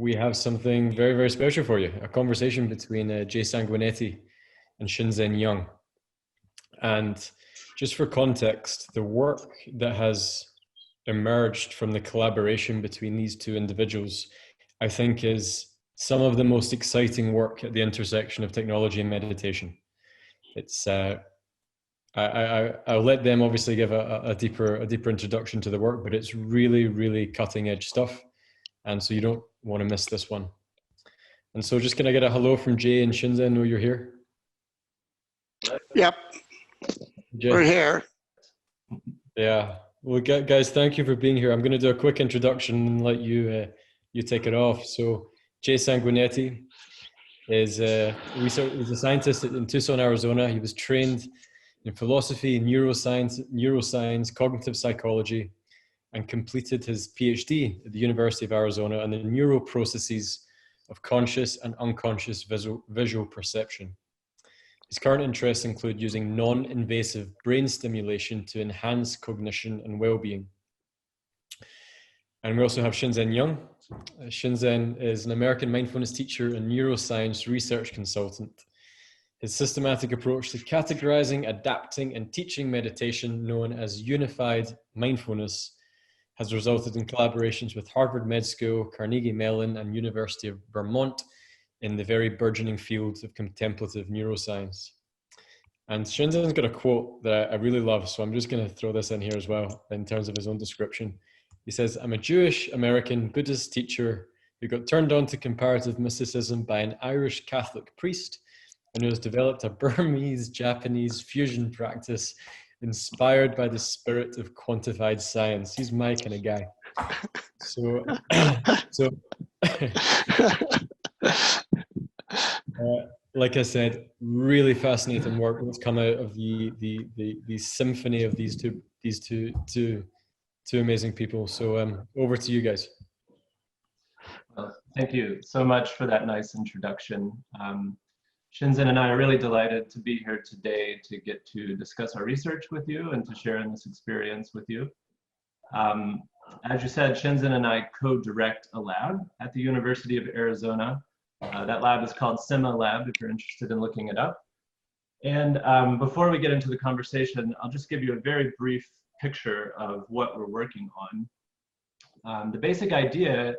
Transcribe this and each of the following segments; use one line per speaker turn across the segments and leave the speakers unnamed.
we have something very, very special for you, a conversation between Jay Sanguinetti and Shinzen Young. And just for context, the work that has emerged from the collaboration between these two individuals, I think, is some of the most exciting work at the intersection of technology and meditation. It's I'll let them obviously give a deeper introduction to the work, but it's really, really cutting edge stuff. And so you don't want to miss this one. And so just can I get a hello from Jay and Shinzen? I know you're here.
Yep,
Jay.
we're here.
Yeah. Well, guys, thank you for being here. I'm going to do a quick introduction and let you take it off. So Jay Sanguinetti is he's a scientist in Tucson, Arizona. He was trained in philosophy, neuroscience, cognitive psychology, and completed his PhD at the University of Arizona on the neural processes of conscious and unconscious visual perception. His current interests include using non-invasive brain stimulation to enhance cognition and well-being. And we also have Shinzen Young. Shinzen is an American mindfulness teacher and neuroscience research consultant. His systematic approach to categorizing, adapting, and teaching meditation, known as unified mindfulness, has resulted in collaborations with Harvard Med School, Carnegie Mellon, and University of Vermont in the very burgeoning field of contemplative neuroscience. And Shinzen's got a quote that I really love, so I'm just going to throw this in here as well in terms of his own description. He says, "I'm a Jewish American Buddhist teacher who got turned on to comparative mysticism by an Irish Catholic priest and who has developed a Burmese-Japanese fusion practice inspired by the spirit of quantified science." He's my kind of guy. So, like I said, really fascinating work that's come out of the symphony of these two amazing people. So over to you guys.
Well, thank you so much for that nice introduction. Shinzen and I are really delighted to be here today to get to discuss our research with you and to share in this experience with you. As you said, Shinzen and I co-direct a lab at the University of Arizona. That lab is called SIMA Lab, if you're interested in looking it up. And before we get into the conversation, I'll just give you a very brief picture of what we're working on. The basic idea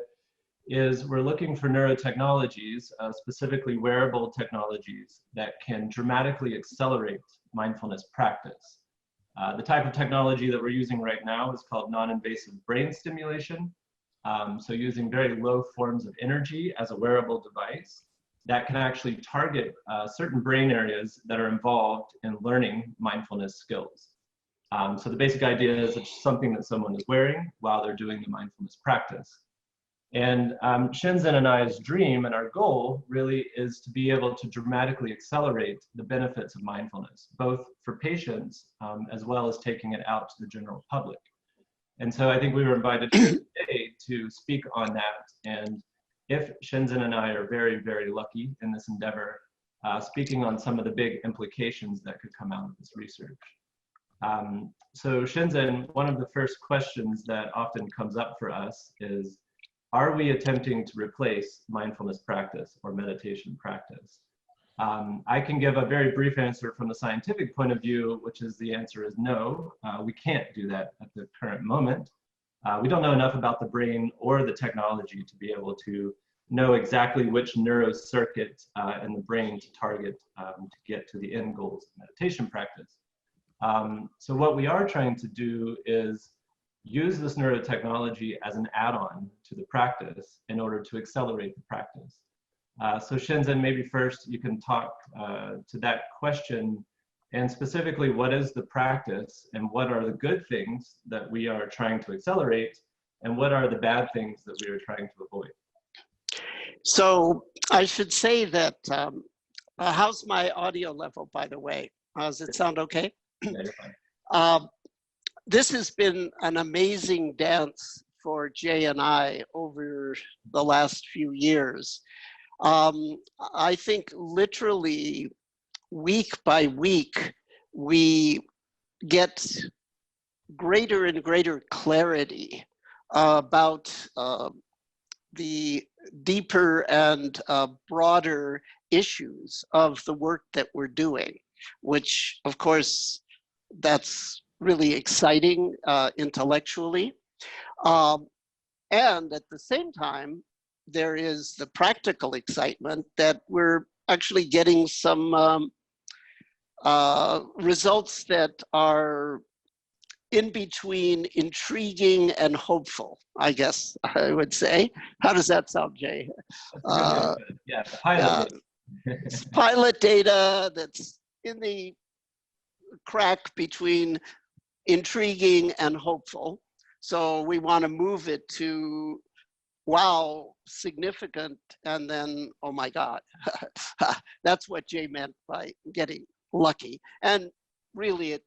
is we're looking for neurotechnologies, specifically wearable technologies that can dramatically accelerate mindfulness practice. The type of technology that we're using right now is called non-invasive brain stimulation. So using very low forms of energy as a wearable device that can actually target certain brain areas that are involved in learning mindfulness skills. So the basic idea is it's something that someone is wearing while they're doing the mindfulness practice. And Shinzen and I's dream and our goal really is to be able to dramatically accelerate the benefits of mindfulness, both for patients as well as taking it out to the general public. And so I think we were invited here today to speak on that. And if Shinzen and I are very, very lucky in this endeavor, speaking on some of the big implications that could come out of this research. So Shinzen, one of the first questions that often comes up for us is, are we attempting to replace mindfulness practice or meditation practice? I can give a very brief answer from the scientific point of view, which is the answer is no, we can't do that at the current moment. We don't know enough about the brain or the technology to be able to know exactly which neurocircuit in the brain to target to get to the end goals of meditation practice. So what we are trying to do is use this neurotechnology as an add-on to the practice in order to accelerate the practice. So Shinzen, maybe first you can talk to that question, and specifically what is the practice and what are the good things that we are trying to accelerate and what are the bad things that we are trying to avoid?
So I should say that, how's my audio level, by the way? Does it sound okay?
Yeah, you're fine.
This has been an amazing dance for Jay and I over the last few years. I think literally week by week, we get greater and greater clarity about the deeper and broader issues of the work that we're doing, which of course, that's really exciting intellectually. And at the same time, there is the practical excitement that we're actually getting some results that are in between intriguing and hopeful, I guess I would say. How does that sound, Jay?
Yeah, pilot
data. Pilot data that's in the crack between intriguing and hopeful. So we want to move it to, wow, significant, and then, oh my God. That's what Jay meant by getting lucky. And really,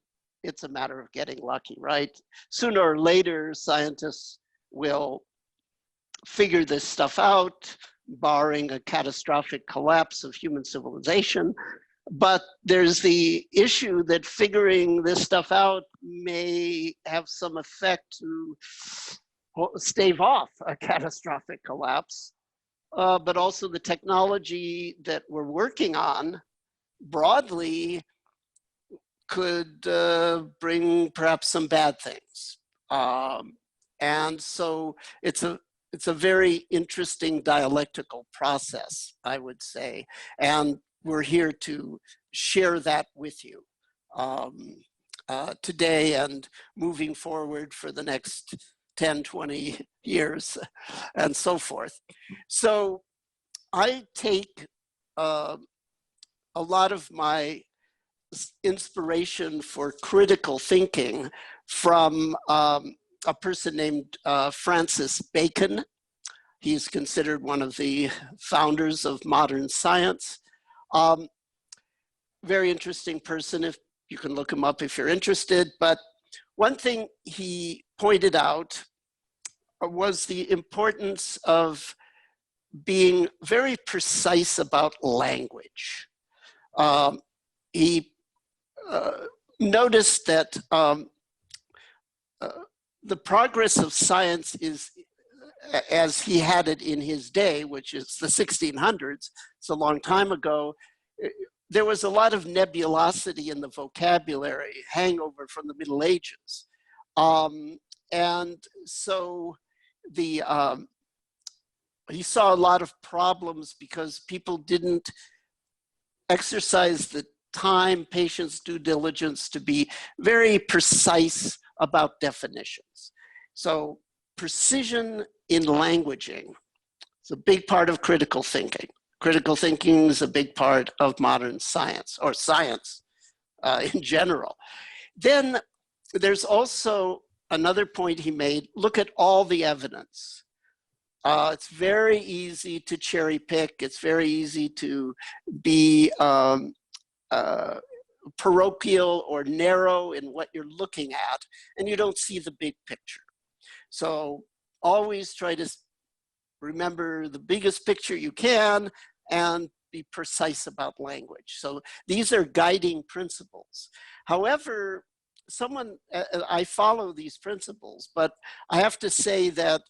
it's a matter of getting lucky, right? Sooner or later, scientists will figure this stuff out, barring a catastrophic collapse of human civilization. But there's the issue that figuring this stuff out may have some effect to stave off a catastrophic collapse. But also the technology that we're working on broadly could bring perhaps some bad things. And so it's a very interesting dialectical process, I would say. And we're here to share that with you today and moving forward for the next 10, 20 years and so forth. So I take a lot of my inspiration for critical thinking from a person named Francis Bacon. He's considered one of the founders of modern science. Very interesting person. If you can look him up if you're interested. But one thing he pointed out was the importance of being very precise about language. He noticed that the progress of science is, as he had it in his day, which is the 1600s, it's a long time ago, there was a lot of nebulosity in the vocabulary, hangover from the Middle Ages. And so he saw a lot of problems because people didn't exercise the time, patience, due diligence to be very precise about definitions. So precision in languaging is a big part of critical thinking. Critical thinking is a big part of modern science, or science in general. Then there's also another point he made: look at all the evidence. It's very easy to cherry pick. It's very easy to be parochial or narrow in what you're looking at, and you don't see the big picture. So always try to remember the biggest picture you can and be precise about language. So these are guiding principles. However, I follow these principles, but I have to say that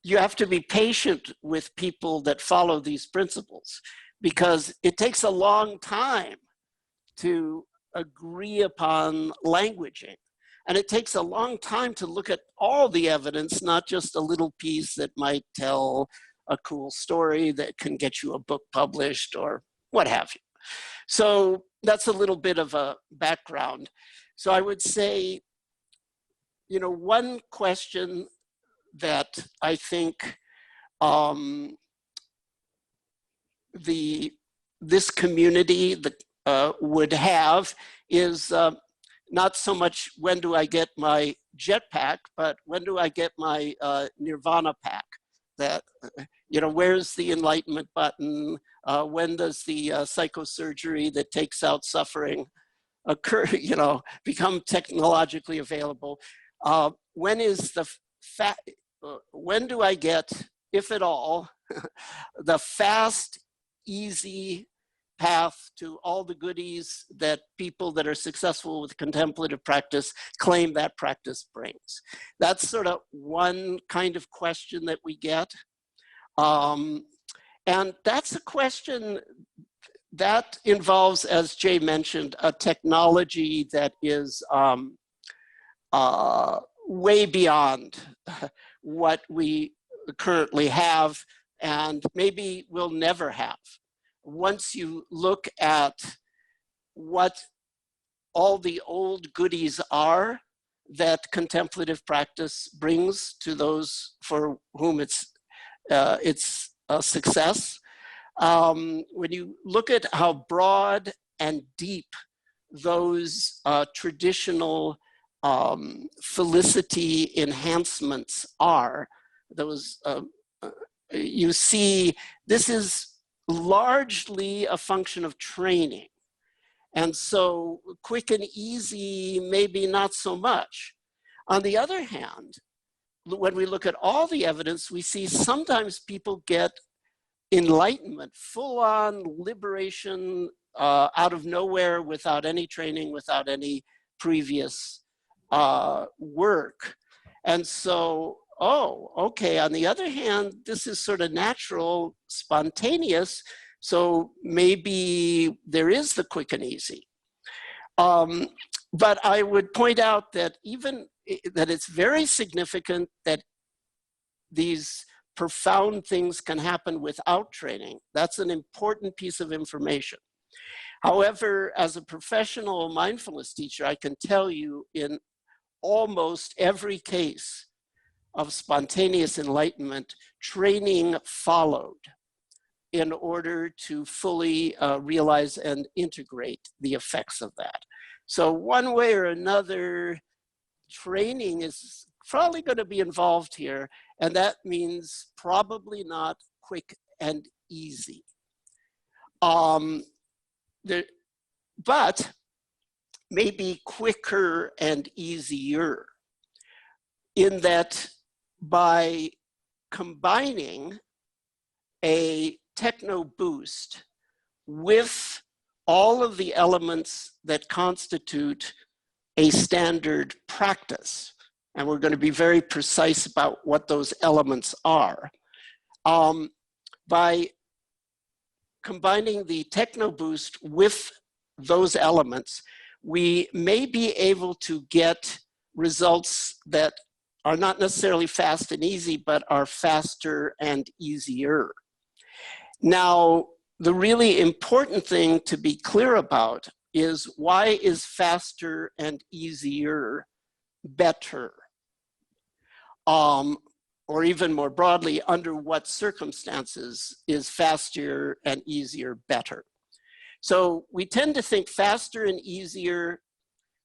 you have to be patient with people that follow these principles, because it takes a long time to agree upon languaging. And it takes a long time to look at all the evidence, not just a little piece that might tell a cool story that can get you a book published or what have you. So that's a little bit of a background. So I would say, you know, one question that I think this community would have is not so much when do I get my jetpack, but when do I get my nirvana pack? That, you know, where's the enlightenment button? When does the psychosurgery that takes out suffering occur, you know, become technologically available? When is when do I get, if at all, the fast, easy path to all the goodies that people that are successful with contemplative practice claim that practice brings. That's sort of one kind of question that we get. And that's a question that involves, as Jay mentioned, a technology that is way beyond what we currently have and maybe will never have. Once you look at what all the old goodies are that contemplative practice brings to those for whom it's a success, when you look at how broad and deep those traditional felicity enhancements are, those you see this is largely a function of training. And so quick and easy, maybe not so much. On the other hand, when we look at all the evidence, we see sometimes people get enlightenment, full-on liberation out of nowhere without any training, without any previous work. And so, oh, okay, on the other hand, this is sort of natural, spontaneous, so maybe there is the quick and easy. But I would point out that even that it's very significant that these profound things can happen without training. That's an important piece of information. However, as a professional mindfulness teacher, I can tell you in almost every case of spontaneous enlightenment, training followed in order to fully realize and integrate the effects of that. So one way or another, training is probably going to be involved here, and that means probably not quick and easy. But maybe quicker and easier, in that by combining a techno boost with all of the elements that constitute a standard practice, and we're going to be very precise about what those elements are. By combining the techno boost with those elements, we may be able to get results that are not necessarily fast and easy, but are faster and easier. Now, the really important thing to be clear about is, why is faster and easier better? Or even more broadly, under what circumstances is faster and easier better? So we tend to think faster and easier,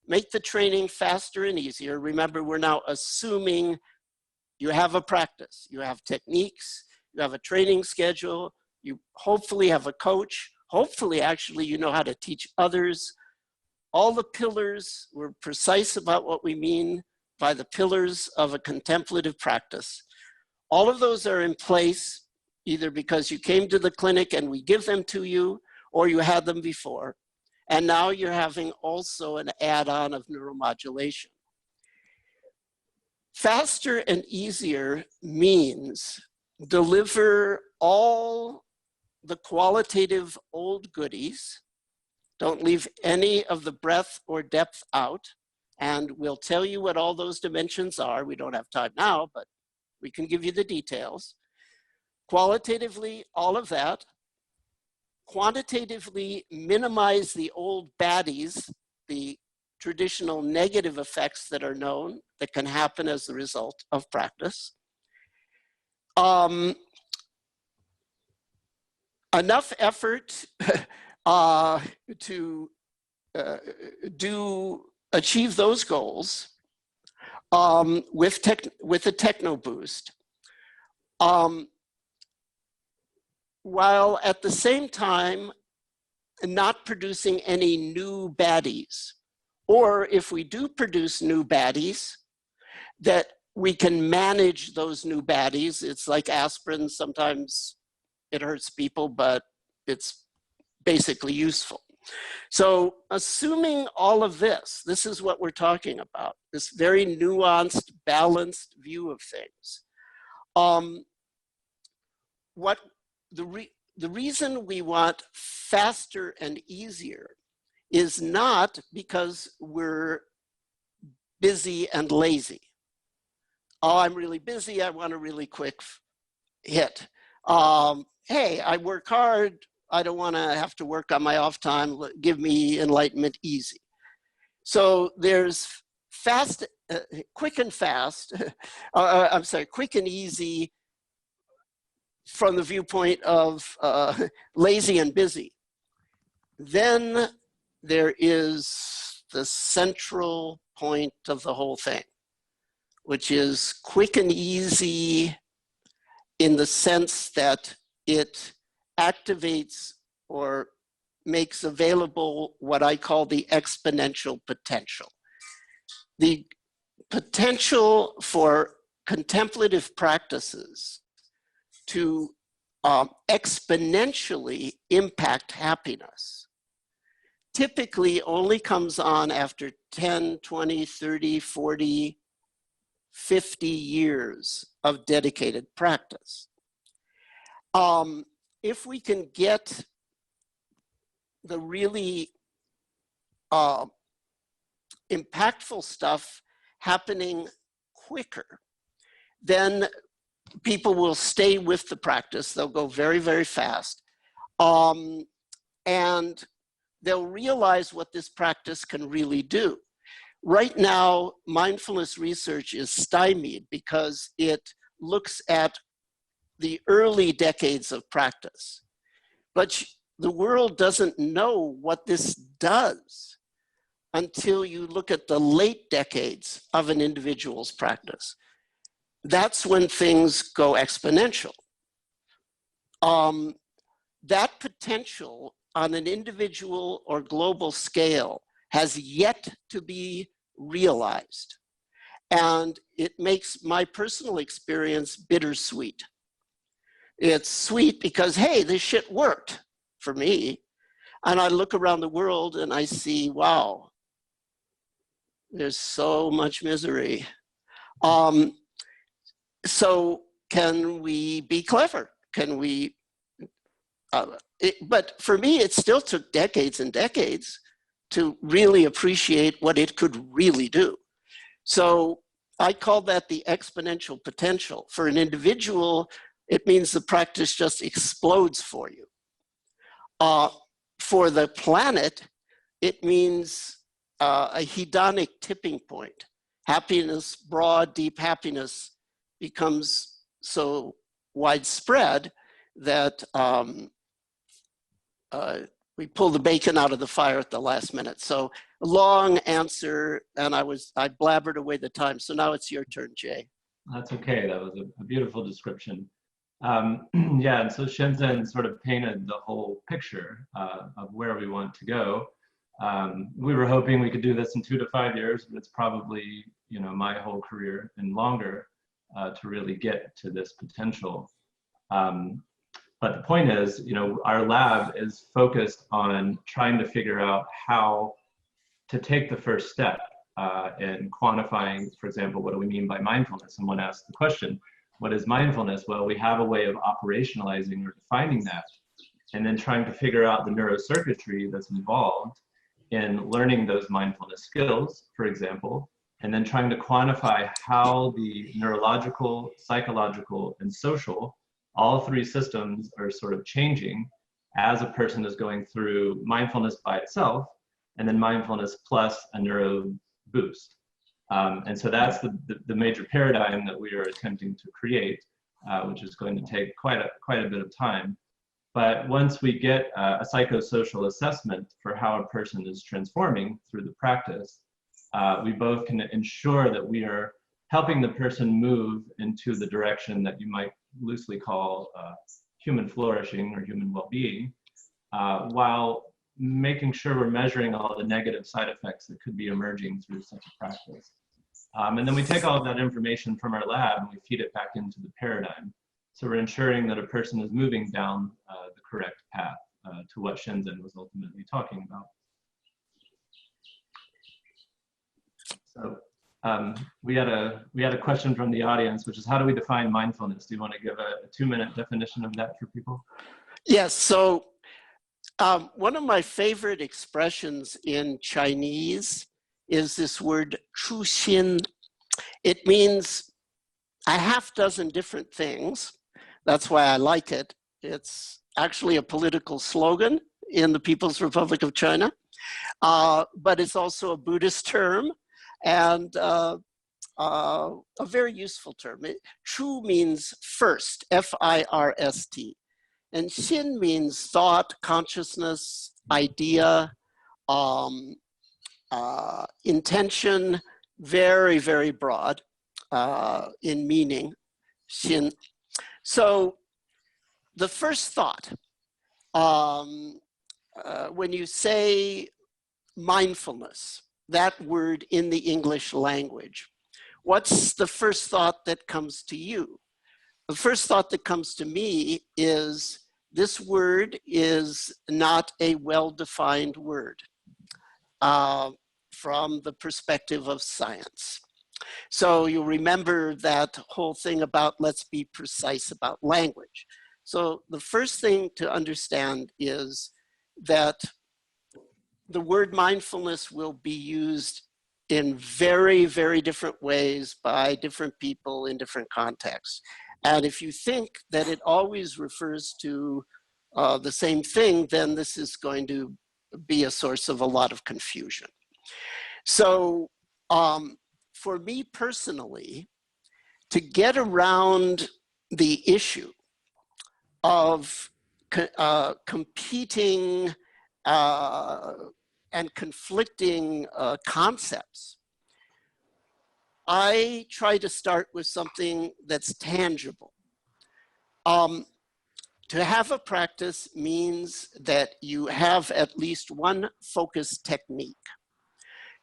make the training faster and easier. Remember, we're now assuming you have a practice, you have techniques, you have a training schedule, you hopefully have a coach, hopefully actually you know how to teach others. All the pillars, we're precise about what we mean by the pillars of a contemplative practice. All of those are in place, either because you came to the clinic and we give them to you, or you had them before. And now you're having also an add-on of neuromodulation. Faster and easier means deliver all the qualitative old goodies, don't leave any of the breadth or depth out, and we'll tell you what all those dimensions are. We don't have time now, but we can give you the details. Qualitatively, all of that. Quantitatively, minimize the old baddies, the traditional negative effects that are known that can happen as a result of practice. Enough effort to achieve those goals with a techno boost, while at the same time not producing any new baddies. Or if we do produce new baddies, that we can manage those new baddies. It's like aspirin. Sometimes it hurts people, but it's basically useful. So assuming all of this, this is what we're talking about, this very nuanced, balanced view of things. The reason we want faster and easier is not because we're busy and lazy. Oh, I'm really busy, I want a really quick hit. Hey, I work hard, I don't want to have to work on my off time, give me enlightenment easy. So there's fast, quick and fast, I'm sorry, quick and easy from the viewpoint of lazy and busy. Then there is the central point of the whole thing, which is quick and easy in the sense that it activates or makes available what I call the exponential potential. The potential for contemplative practices to exponentially impact happiness typically only comes on after 10, 20, 30, 40, 50 years of dedicated practice. If we can get the really impactful stuff happening quicker, then people will stay with the practice. They'll go very, very fast. And they'll realize what this practice can really do. Right now, mindfulness research is stymied because it looks at the early decades of practice. But the world doesn't know what this does until you look at the late decades of an individual's practice. That's when things go exponential. That potential on an individual or global scale has yet to be realized. And it makes my personal experience bittersweet. It's sweet because, hey, this shit worked for me. And I look around the world and I see, wow, there's so much misery. So can we be clever? Can we, but for me, it still took decades and decades to really appreciate what it could really do. So I call that the exponential potential. For an individual, it means the practice just explodes for you. For the planet, it means a hedonic tipping point. Happiness, broad, deep happiness becomes so widespread that we pull the bacon out of the fire at the last minute. So long answer, and I blabbered away the time. So now it's your turn, Jay.
That's okay. That was a beautiful description. Yeah, and so Shinzen sort of painted the whole picture of where we want to go. We were hoping we could do this in 2 to 5 years, but it's probably, you know, my whole career and longer to really get to this potential. But the point is, you know, our lab is focused on trying to figure out how to take the first step in quantifying, for example, what do we mean by mindfulness? Someone asked the question, what is mindfulness? Well, we have a way of operationalizing or defining that, and then trying to figure out the neurocircuitry that's involved in learning those mindfulness skills, for example, and then trying to quantify how the neurological, psychological, and social, all 3 systems are sort of changing as a person is going through mindfulness by itself, and then mindfulness plus a neuro boost. And so that's the major paradigm that we are attempting to create, which is going to take quite a bit of time. But once we get a psychosocial assessment for how a person is transforming through the practice, we both can ensure that we are helping the person move into the direction that you might loosely call human flourishing or human well-being, while making sure we're measuring all the negative side effects that could be emerging through such a practice. And then we take all of that information from our lab and we feed it back into the paradigm. So we're ensuring that a person is moving down the correct path to what Shinzen was ultimately talking about. So we had a question from the audience, which is, how do we define mindfulness? Do you want to give a 2-minute definition of that for people?
Yes, so one of my favorite expressions in Chinese is this word 初心. It means a half dozen different things. That's why I like it. It's actually a political slogan in the People's Republic of China, but it's also a Buddhist term and a very useful term. Chu means first, F-I-R-S-T. And Xin means thought, consciousness, idea, intention, very, very broad in meaning, Xin. So the first thought, when you say mindfulness, that word in the English language, what's the first thought that comes to you? The first thought that comes to me is this word is not a well-defined word from the perspective of science. So you remember that whole thing about let's be precise about language. So the first thing to understand is that the word mindfulness will be used in very, very different ways by different people in different contexts. And if you think that it always refers to the same thing, then this is going to be a source of a lot of confusion. So for me personally, to get around the issue of competing and conflicting concepts, I try to start with something that's tangible. To have a practice means that you have at least one focus technique.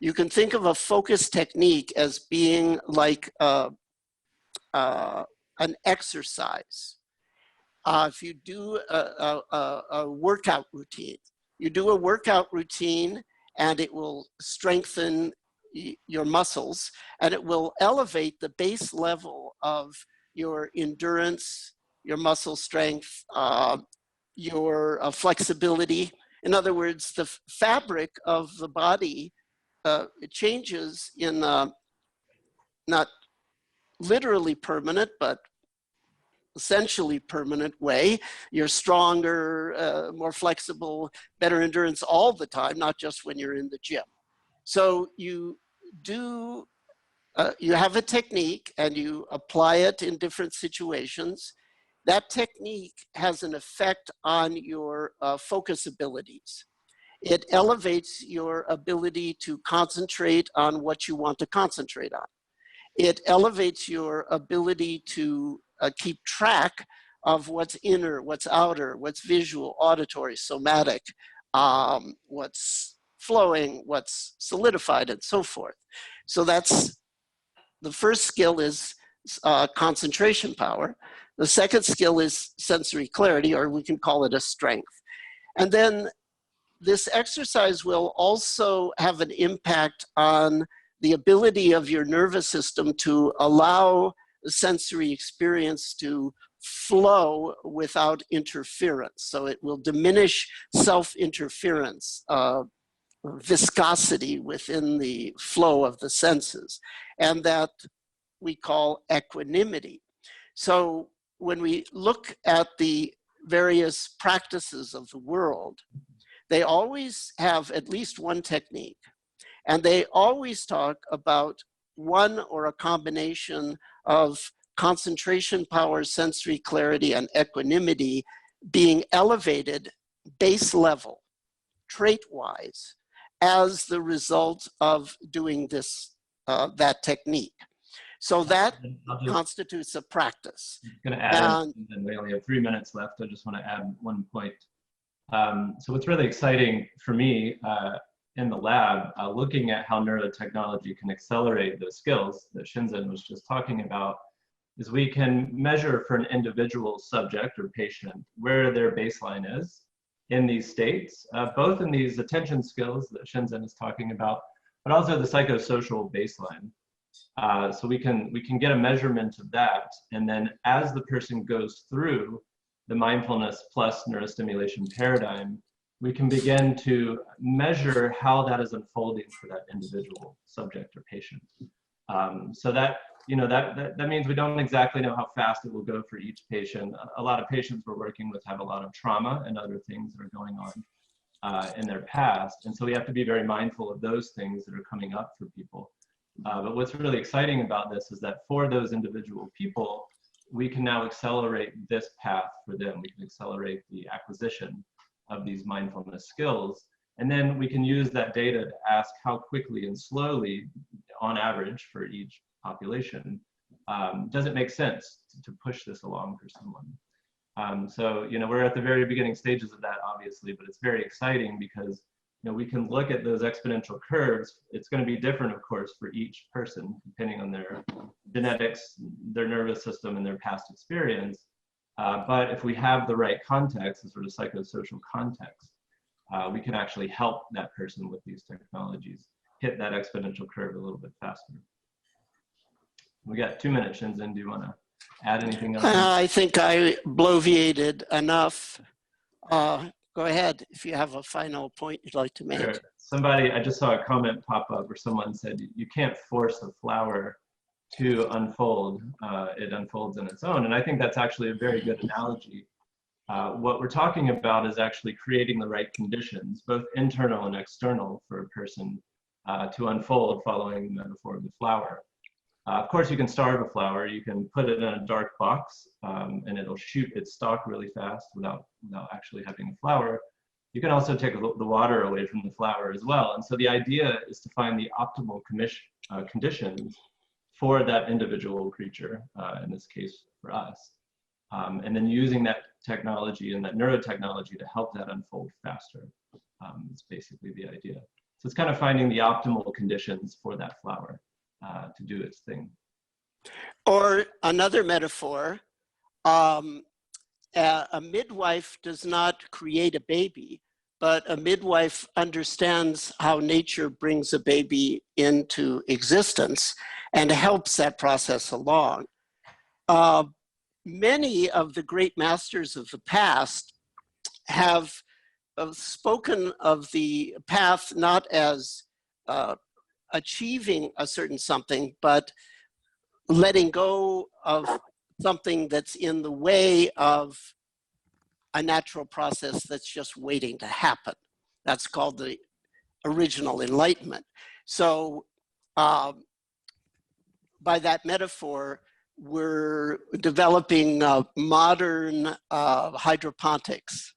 You can think of a focus technique as being like an exercise. If you do a workout routine, you do a workout routine and it will strengthen your muscles and it will elevate the base level of your endurance, your muscle strength, your flexibility. In other words, the fabric of the body it changes in not literally permanent, but essentially permanent way. You're stronger, more flexible, better endurance all the time, not just when you're in the gym. So you do, you have a technique and you apply it in different situations. That technique has an effect on your focus abilities. It elevates your ability to concentrate on what you want to concentrate on. It elevates your ability to keep track of what's inner, what's outer, what's visual, auditory, somatic, what's flowing, what's solidified, and so forth. So that's the first skill is concentration power. The second skill is sensory clarity, or we can call it a strength. And then this exercise will also have an impact on the ability of your nervous system to allow the sensory experience to flow without interference. So it will diminish self-interference, viscosity within the flow of the senses, and that we call equanimity. So when we look at the various practices of the world, they always have at least one technique, and they always talk about one or a combination of concentration power, sensory clarity, and equanimity being elevated base level, trait-wise, as the result of doing this, that technique. So that constitutes a practice.
I'm going to add, and we only have 3 minutes left. I just want to add one point. So what's really exciting for me in the lab, looking at how neurotechnology can accelerate those skills that Shinzen was just talking about, is we can measure for an individual subject or patient where their baseline is, in these states, both in these attention skills that Shinzen is talking about, but also the psychosocial baseline. So we can get a measurement of that, and then as the person goes through the mindfulness plus neurostimulation paradigm, we can begin to measure how that is unfolding for that individual subject or patient. So that, that means we don't exactly know how fast it will go for each patient. A lot of patients we're working with have a lot of trauma and other things that are going on in their past, and so we have to be very mindful of those things that are coming up for people. But what's really exciting about this is that for those individual people, we can now accelerate this path for them. We can accelerate the acquisition of these mindfulness skills. And then we can use that data to ask how quickly and slowly, on average for each population, does it make sense to push this along for someone? So, we're at the very beginning stages of that, obviously, but it's very exciting because we can look at those exponential curves. It's going to be different, of course, for each person, depending on their genetics, their nervous system, and their past experience. But if we have the right context, the sort of psychosocial context, we can actually help that person with these technologies hit that exponential curve a little bit faster. We got 2 minutes, Shinzen. Do you want to add anything else?
I think I bloviated enough. Go ahead if you have a final point you'd like to make.
Sure. I just saw a comment pop up where someone said, you can't force a flower to unfold. It unfolds on its own. And I think that's actually a very good analogy. What we're talking about is actually creating the right conditions, both internal and external, for a person to unfold following the metaphor of the flower. Of course, you can starve a flower. You can put it in a dark box and it'll shoot its stalk really fast without actually having a flower. You can also take the water away from the flower as well. And so the idea is to find the optimal conditions for that individual creature, in this case for us. And then using that technology and that neurotechnology to help that unfold faster. It's basically the idea. So it's kind of finding the optimal conditions for that flower to do its thing.
Or another metaphor, a midwife does not create a baby, but a midwife understands how nature brings a baby into existence and helps that process along. Many of the great masters of the past have spoken of the path not as achieving a certain something, but letting go of something that's in the way of a natural process that's just waiting to happen. That's called the original enlightenment. So by that metaphor, we're developing modern hydroponics,